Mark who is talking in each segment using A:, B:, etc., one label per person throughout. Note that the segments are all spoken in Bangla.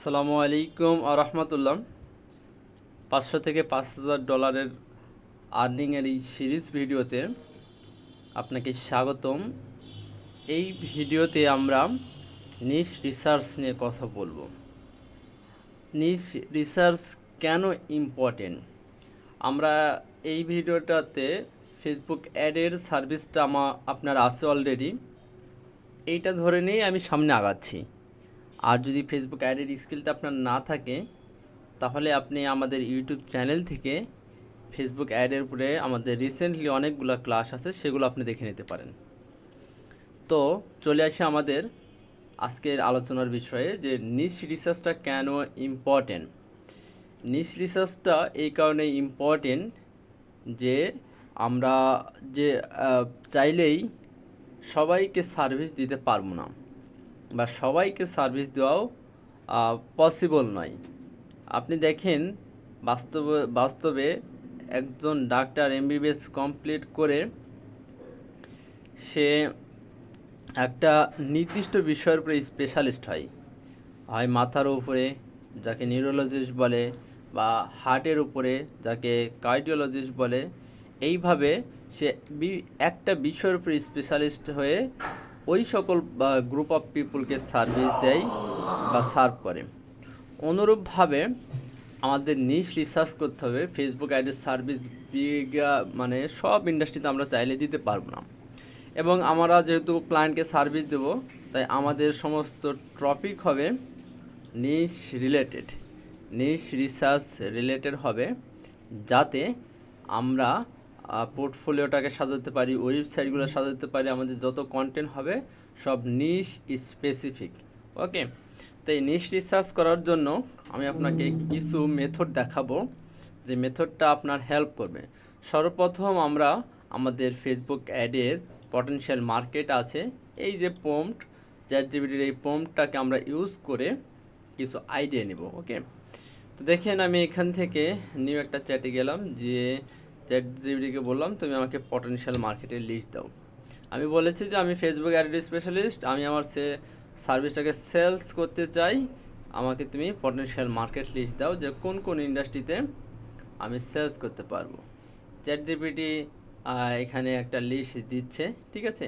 A: আসসালামু আলাইকুম রহমতুল্লাহ। 500 থেকে $5,000 আর্নিংয়ের এই সিরিজ ভিডিওতে আপনাকে স্বাগতম। এই ভিডিওতে আমরা নিশ রিসার্চ নিয়ে কথা বলবো। নিশ রিসার্চ কেন ইম্পর্টেন্ট, আমরা এই ভিডিওটাতে ফেসবুক অ্যাডের সার্ভিসটা আপনার আছে অলরেডি, এইটা ধরে নিয়েই আমি সামনে আগাচ্ছি। আর যদি ফেসবুক অ্যাডের স্কিলটা আপনার না থাকে, তাহলে আপনি আমাদের ইউটিউব চ্যানেল থেকে ফেসবুক অ্যাডের উপরে আমাদের রিসেন্টলি অনেকগুলো ক্লাস আছে, সেগুলো আপনি দেখে নিতে পারেন। তো চলে আসি আমাদের আজকের আলোচনার বিষয়ে, যে নিশ রিসার্চটা কেন ইম্পর্টেন্ট। নিশ রিসার্চটা এই কারণে ইম্পর্টেন্ট যে আমরা যে চাইলেই সবাইকে সার্ভিস দিতে পারবো না, বা সবাইকে সার্ভিস দেওয়াও পসিবল নয়। আপনি দেখেন, বাস্তবে একজন ডাক্তার এমবিবিএস কমপ্লিট করে সে একটা নির্দিষ্ট বিষয়ের উপরে স্পেশালিস্ট হয় মাথার উপরে, যাকে নিউরোলজিস্ট বলে, বা হার্টের উপরে, যাকে কার্ডিওলজিস্ট বলে। এইভাবে সে একটা বিষয়ের উপরে স্পেশালিস্ট হয়ে ওই সকল গ্রুপ অফ পিপুলকে সার্ভিস দেয় বা সার্ভ করে। অনুরূপভাবে আমাদের নিশ রিসার্চ করতে হবে। ফেসবুক অ্যাডের সার্ভিস মানে সব ইন্ডাস্ট্রিতে আমরা চাইলে দিতে পারবো না, এবং আমরা যেহেতু ক্লায়েন্টকে সার্ভিস দেব, তাই আমাদের সমস্ত টপিক হবে নিশ রিলেটেড, নিশ রিসার্চ রিলেটেড হবে, যাতে আমরা পোর্টফোলিওটাকে সাজাতে পারি, ওয়েবসাইটগুলো সাজাতে পারি। আমাদের যত কন্টেন্ট হবে সব নিশ স্পেসিফিক। ওকে, তো এই নিশ রিসার্চ করার জন্য আমি আপনাকে কিছু মেথড দেখাবো, যে মেথডটা আপনার হেল্প করবে। সর্বপ্রথম আমরা আমাদের ফেসবুক অ্যাডের পটেনশিয়াল মার্কেট আছে, এই যে প্রম্পট, চ্যাটজিপিটির এই প্রম্পটটাকে আমরা ইউজ করে কিছু আইডিয়া নেব। ওকে, তো দেখেন আমি এখান থেকে নিউ একটা চ্যাটে গেলাম, যে চ্যাটজিপিটিকে বললাম তুমি আমাকে পটেনশিয়াল মার্কেটের লিস্ট দাও। আমি বলেছি যে আমি ফেসবুক অ্যাড স্পেশালিস্ট, আমি আমার সার্ভিসটাকে সেলস করতে চাই, আমাকে তুমি পটেনশিয়াল মার্কেট লিস্ট দাও, যে কোন কোন ইন্ডাস্ট্রিতে আমি সেলস করতে পারবো। চ্যাটজিপিটি এখানে একটা লিস্ট দিচ্ছে, ঠিক আছে।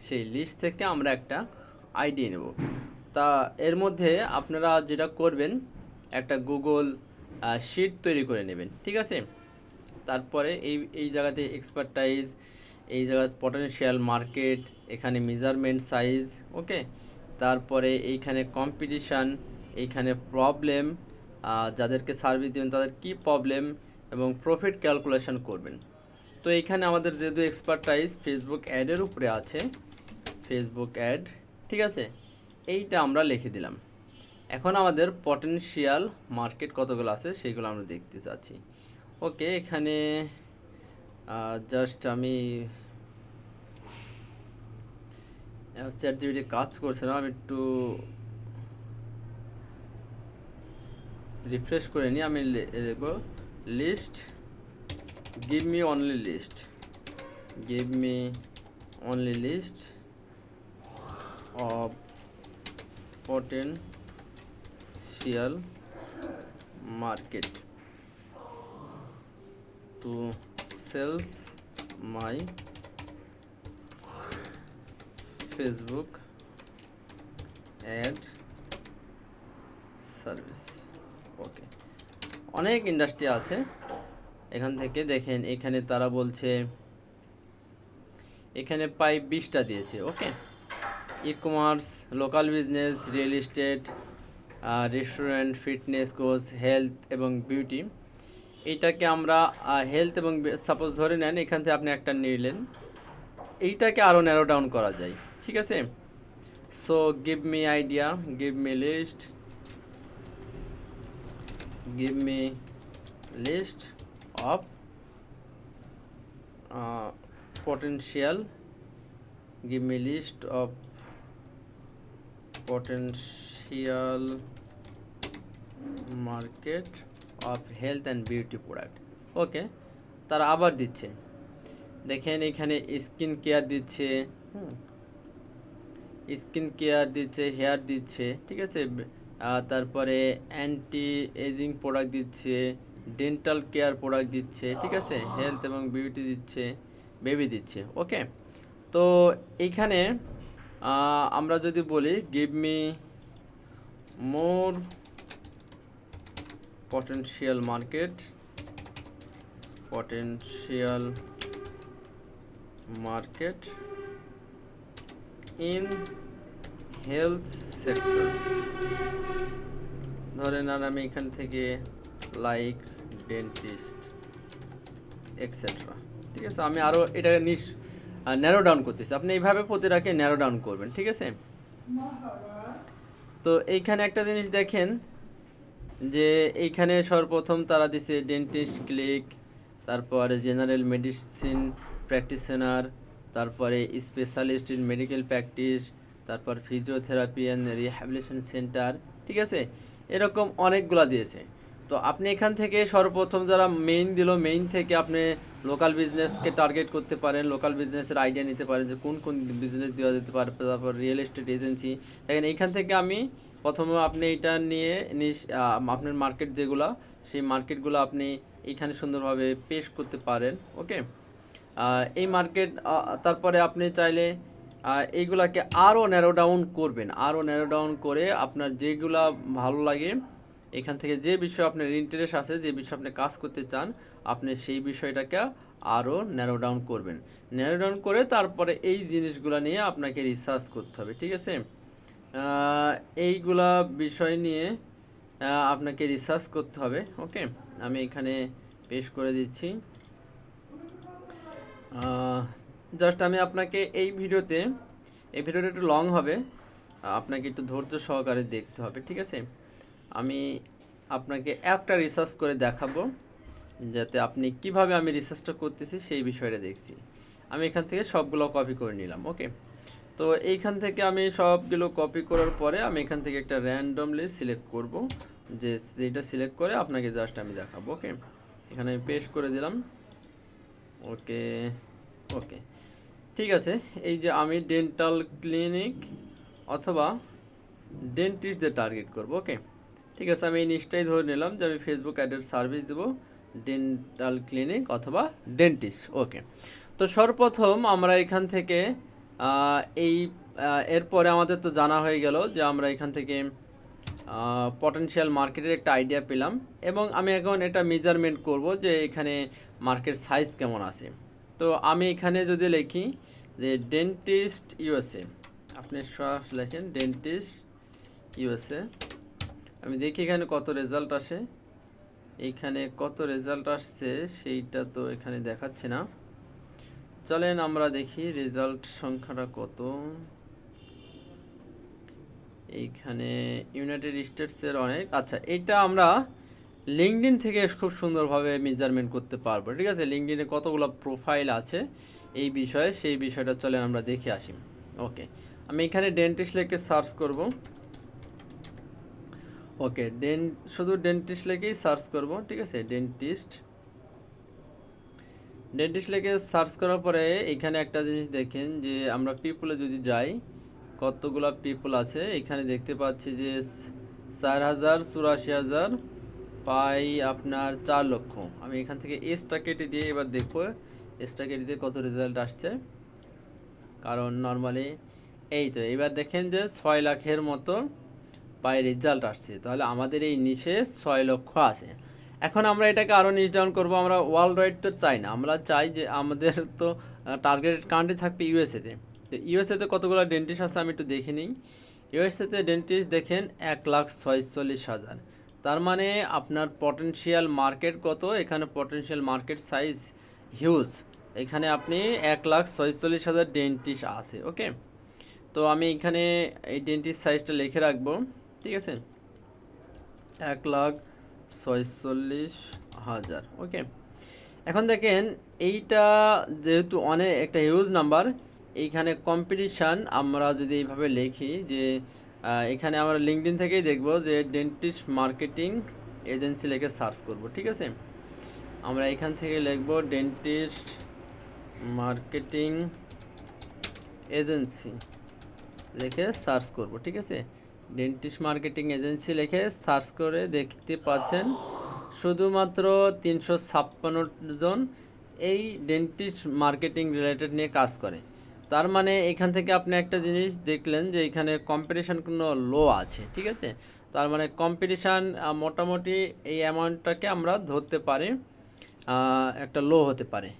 A: সেই লিস্ট থেকে আমরা একটা আইডিয়া নেব। তা এর মধ্যে আপনারা যেটা করবেন, একটা গুগল শিট তৈরি করে নেবেন, ঠিক আছে। তারপরে এই জায়গাতে এক্সপার্টাইজ, এই জায়গায় পটেনশিয়াল মার্কেট, এখানে মেজারমেন্ট সাইজ, ওকে। তারপরে এইখানে কম্পিটিশান, এইখানে প্রবলেম, যাদেরকে সার্ভিস দেবেন তাদের কি প্রবলেম, এবং প্রফিট ক্যালকুলেশন করবেন। তো এইখানে আমাদের যেহেতু এক্সপার্টাইজ ফেসবুক অ্যাডের উপরে আছে, ফেসবুক অ্যাড, ঠিক আছে, এইটা আমরা লিখে দিলাম। এখন আমাদের পটেনশিয়াল মার্কেট কতগুলো আছে সেইগুলো আমরা দেখতে চাচ্ছি। ওকে, এখানে জাস্ট আমি চ্যাটজিপিটি কাজ করছে না, আমি একটু রিফ্রেশ করে নিই। আমি লিখব list, give me only list, give me only list of potential market to sells my Facebook ad service. Okay, অনেক ইন্ডাস্ট্রি আছে। এখান থেকে দেখেন, এখানে তারা বলছে, এখানে প্রায় 20টা দিয়েছে। Okay, e commerce, local business, real estate, restaurant, fitness, coach, health এবং বিউটি। এইটাকে আমরা হেলথ এবং সাপোজ ধরে নেন, এখান থেকে আপনি একটা নিলেন, এইটাকে আরও ন্যারো ডাউন করা যায়, ঠিক আছে। So give me idea, give me list, give me list of potential, give me list of potential market of health and beauty product. ওকে, তারা আবার দিচ্ছে, দেখেন এখানে স্কিন কেয়ার দিচ্ছে, স্কিন কেয়ার দিচ্ছে, হেয়ার দিচ্ছে, ঠিক আছে, তারপরে অ্যান্টি এজিং প্রোডাক্ট দিচ্ছে, ডেন্টাল কেয়ার প্রোডাক্ট দিচ্ছে, ঠিক আছে, হেলথ এবং বিউটি দিচ্ছে, বেবি দিচ্ছে। ওকে, তো এইখানে আমরা যদি বলি give me more potential market in health sector, ধরেন আর আমি এখান থেকে লাইক ডেন্টিস্ট এক্সেট্রা, ঠিক আছে, আমি আরও এটাকে ন্যারো ডাউন করতেছি। আপনি এইভাবে প্রতিটাকে ন্যারো ডাউন করবেন, ঠিক আছে। তো এইখানে একটা জিনিস দেখেন যে এইখানে সর্বপ্রথম তারা দিছে ডেন্টিস্ট ক্লিনিক, তারপরে জেনারেল মেডিসিন প্র্যাকটিশনার, তারপরে স্পেশালিস্ট ইন মেডিকেল প্র্যাকটিস, তারপর ফিজিওথেরাপি অ্যান্ড রিহ্যাবিলিটেশন সেন্টার, ঠিক আছে, এরকম অনেকগুলা দিয়েছে। তো আপনি এখান থেকে সর্বপ্রথম যারা মেইন দিল, মেইন থেকে আপনি লোকাল বিজনেসকে টার্গেট করতে পারেন, লোকাল বিজনেসের আইডিয়া নিতে পারেন যে কোন কোন বিজনেস দেওয়া যেতে পারে, তারপর রিয়েল এস্টেট এজেন্সি। দেখেন এইখান থেকে আমি প্রথমে আপনি এটা নিয়ে আপনার মার্কেট যেগুলো, সেই মার্কেটগুলো আপনি এইখানে সুন্দরভাবে পেশ করতে পারেন। ওকে, এই মার্কেট, তারপরে আপনি চাইলে এইগুলাকে আরও ন্যারো ডাউন করবেন, আরও ন্যারো ডাউন করে আপনার যেগুলা ভালো লাগে, এখান থেকে যে বিষয় আপনার ইন্টারেস্ট আছে, যে বিষয় আপনি কাজ করতে চান, আপনি সেই বিষয়টাকে আরও ন্যারো ডাউন করবেন। ন্যারো ডাউন করে তারপরে এই জিনিসগুলো নিয়ে আপনাকে রিসার্চ করতে হবে, ঠিক আছে। এইগুলা বিষয় নিয়ে আপনাকে রিসার্চ করতে হবে। ওকে, আমি এখানে পেশ করে দিচ্ছি। জাস্ট আমি আপনাকে এই ভিডিওটা একটু লং হবে, আপনাকে একটু ধৈর্য সহকারে দেখতে হবে, ঠিক আছে। আমি আপনাকে একটা রিসার্চ করে দেখাবো, যাতে আপনি কিভাবে আমি রিসার্চটা করতেছি সেই বিষয়টা দেখছি। আমি এখান থেকে সবগুলো কপি করে নিলাম। ওকে, তো এইখান থেকে আমি সবগুলো কপি করার পরে আমি এখান থেকে একটা র্যান্ডমলি সিলেক্ট করব, যেটা সিলেক্ট করে আপনাকে জাস্ট আমি দেখাবো। ওকে, এখানে আমি পেস্ট করে দিলাম। ওকে ওকে, ঠিক আছে। এই যে আমি ডেন্টাল ক্লিনিক অথবা ডেন্টিস্টদের টার্গেট করব। ওকে, ঠিক আছে, আমি এই নিচটাই ধরে নিলাম যে আমি ফেসবুক অ্যাডের সার্ভিস দেবো, ডেন্টাল ক্লিনিক অথবা ডেন্টিস্ট। ওকে, তো সর্বপ্রথম আমরা এখান থেকে এরপরে আমাদের তো জানা হয়ে গেল যে আমরা এখান থেকে পটেনশিয়াল মার্কেটের একটা আইডিয়া পেলাম, এবং আমি এখন এটা মেজারমেন্ট করব যে এখানে মার্কেট সাইজ কেমন আছে। তো আমি এখানে যদি লিখি যে ডেন্টিস্ট ইউএসএ, আপনি সরাসরি লেখেন ডেন্টিস্ট ইউএসএ, আমি দেখি এখানে কত রেজাল্ট আসে। এইখানে কত রেজাল্ট আসছে সেইটা তো এখানে দেখাচ্ছে না, চলেন আমরা দেখি রেজাল্ট সংখ্যাটা কত। এইখানে ইউনাইটেড স্টেটসের অনেক, আচ্ছা, এটা আমরা লিঙ্কডইন থেকে খুব সুন্দরভাবে মেজারমেন্ট করতে পারবো, ঠিক আছে। লিঙ্কডইনে কতগুলো প্রোফাইল আছে এই বিষয়ে, সেই বিষয়টা চলেন আমরা দেখে আসি। ওকে, আমি এখানে ডেন্টিস্ট লিখে সার্চ করব। ওকে, শুধু ডেন্টিস্ট লিখেই সার্চ করব, ঠিক আছে। ডেন্টিস্ট লিখে সার্চ করার পরে এখানে একটা জিনিস দেখেন যে আমরা পিপলে যদি যাই, কতগুলো পিপল আছে এখানে দেখতে পাচ্ছি যে 4,84,000 পাই আপনার 4 লক্ষ। আমি এখান থেকে এসটা কেটে দিয়ে এবার দেখবো এসটা কেটে দিয়ে কত রেজাল্ট আসছে, কারণ নর্মালি এই তো এবার দেখেন যে 6 লাখের মতো পাই রেজাল্ট আসছে। তাহলে আমাদের এই নিচে 6 লক্ষ আছে। এখন আমরা এটাকে আরও নিচ ডাউন করবো। আমরা ওয়ার্ল্ড ওয়াইড তো চাই না, আমরা চাই যে আমাদের তো টার্গেটেড কান্ট্রি থাকবে ইউএসএতে। তো ইউএসএতে কতগুলো ডেন্টিস্ট আছে আমি একটু দেখে নিই। ইউএসএতে ডেন্টিস্ট দেখেন 1,46,000। তার মানে আপনার পটেনশিয়াল মার্কেট কত, এখানে পটেনশিয়াল মার্কেট সাইজ হিউজ। এখানে আপনি 1,46,000 ডেন্টিস্ট আছে। ওকে, তো আমি এখানে এই ডেন্টিস্ট সাইজটা লিখে রাখবো, ঠিক আছে, 1,46,000। ওকে, এখন দেখেন এইটা যেহেতু অনেক একটা হিউজ নাম্বার, এইখানে কম্পিটিশান আমরা যদি এইভাবে লিখি যে এখানে আমরা লিঙ্কডইন থেকেই দেখব যে ডেন্টিস্ট মার্কেটিং এজেন্সি লিখে সার্চ করব, ঠিক আছে। আমরা এখান থেকে লিখব ডেন্টিস্ট মার্কেটিং এজেন্সি লিখে সার্চ করব, ঠিক আছে। ডেন্টিস্ট মার্কেটিং এজেন্সি লিখে সার্চ করে দেখতে পাচ্ছেন শুধুমাত্র 356 জন এই ডেন্টিস্ট মার্কেটিং রিলেটেড নিয়ে কাজ করে। তার মানে এখান থেকে আপনি একটা জিনিস দেখলেন যে এখানে কম্পিটিশান কোনো লো আছে, ঠিক আছে। তার মানে কম্পিটিশান মোটামুটি এই অ্যামাউন্টটাকে আমরা ধরতে পারি একটা লো হতে পারে।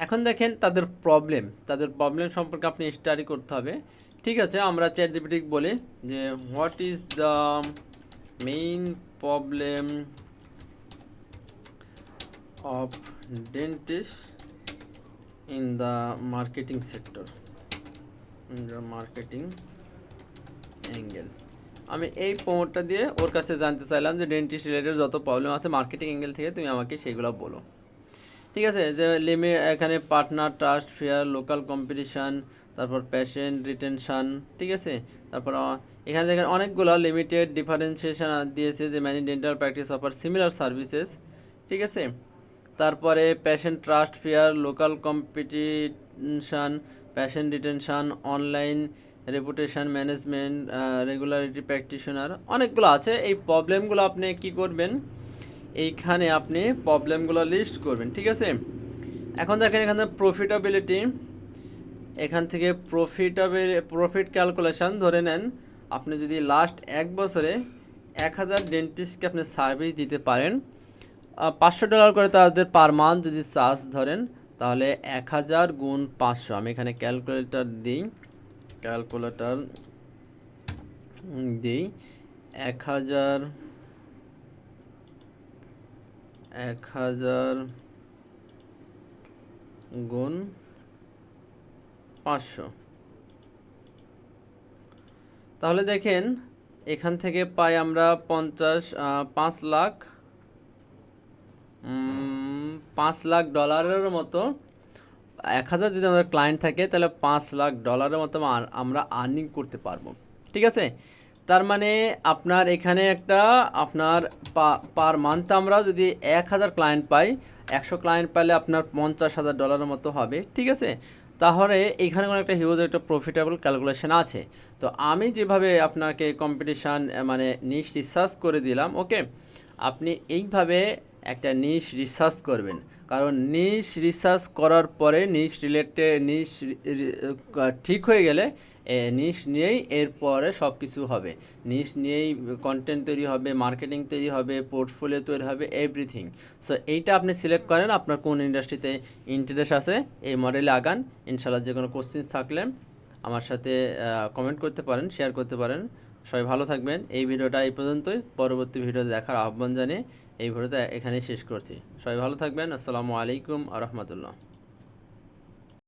A: এখন দেখেন তাদের প্রবলেম সম্পর্কে আপনি স্টাডি করতে হবে, ঠিক আছে। আমরা চ্যাটজিপিটি বলি যে what is the main problem of dentist in the marketing sector, in the marketing angle. আমি এই প্রোমোটটা দিয়ে ওর কাছে জানতে চাইলাম যে ডেন্টিস্ট রিলেটেড যত প্রবলেম আছে মার্কেটিং অ্যাঙ্গেল থেকে তুমি আমাকে সেগুলো বলো, ঠিক আছে। যে এখানে partner trust fair, local competition, তারপর পেশেন্ট রিটেনশান, ঠিক আছে। তারপর এখানে দেখেন অনেকগুলো লিমিটেড ডিফারেন্সিয়েশন দিয়েছে যে many dental practice offer similar services, ঠিক আছে। তারপরে patient trust fair, local competition, patient retention, online reputation management, regularity practitioner, অনেকগুলো আছে। এই প্রবলেমগুলো আপনি কি করবেন, এইখানে আপনি প্রবলেমগুলো লিস্ট করবেন, ঠিক আছে। এখন দেখেন এখানে প্রফিটেবিলিটি, এখান থেকে প্রফিট ক্যালকুলেশন ধরে নেন আপনি যদি লাস্ট 1 বছরে 1000 ডেন্টিস্টকে আপনি সার্ভিস দিতে পারেন, $500 করে তাদের পার মান্থ যদি চার্জ ধরেন, তাহলে 1000 গুণ 500, আমি এখানে ক্যালকুলেটর দিই 1000 গুণ 500, তাহলে দেখেন এখান থেকে পাই আমরা 5 লাখ $5 লাখ মতো। 1000 যদি আমাদের ক্লায়েন্ট থাকে তাহলে $5 লাখ মতো আমরা আর্নিং করতে পারবো, ঠিক আছে। তার মানে আপনার এখানে একটা আপনার পার মান্থ আমরা যদি 1000 ক্লায়েন্ট পাই, 100 ক্লায়েন্ট পাইলে আপনার $50,000 মতো হবে, ঠিক আছে। তাহলে এখানে কোনো একটা হিউজ একটা প্রফিটেবল ক্যালকুলেশন আছে। তো আমি যেভাবে আপনাকে কম্পিটিশান মানে নিশ রিসার্চ করে দিলাম, ওকে, আপনি এইভাবে একটা নিশ রিসার্চ করবেন। কারণ নিশ রিসার্চ করার পরে নিশ ঠিক হয়ে গেলে নিশ নিয়েই এরপরে সব কিছু হবে। নিশ নিয়েই কন্টেন্ট তৈরি হবে, মার্কেটিং তৈরি হবে, পোর্টফোলিও তৈরি হবে, এভরিথিং। সো এইটা আপনি সিলেক্ট করেন আপনার কোন ইন্ডাস্ট্রিতে ইন্টারেস্ট আছে, এই মডেলে আগান। ইনশাআল্লাহ যে কোনো কোশ্চেন থাকলে আমার সাথে কমেন্ট করতে পারেন, শেয়ার করতে পারেন। সবাই ভালো থাকবেন। এই ভিডিওটা এই পর্যন্তই, পরবর্তী ভিডিও দেখার আহ্বান জানিয়ে এই ভিডিওটা এখানেই শেষ করছি। সবাই ভালো থাকবেন। আসসালামু আলাইকুম আ রহমতুল্লাহ।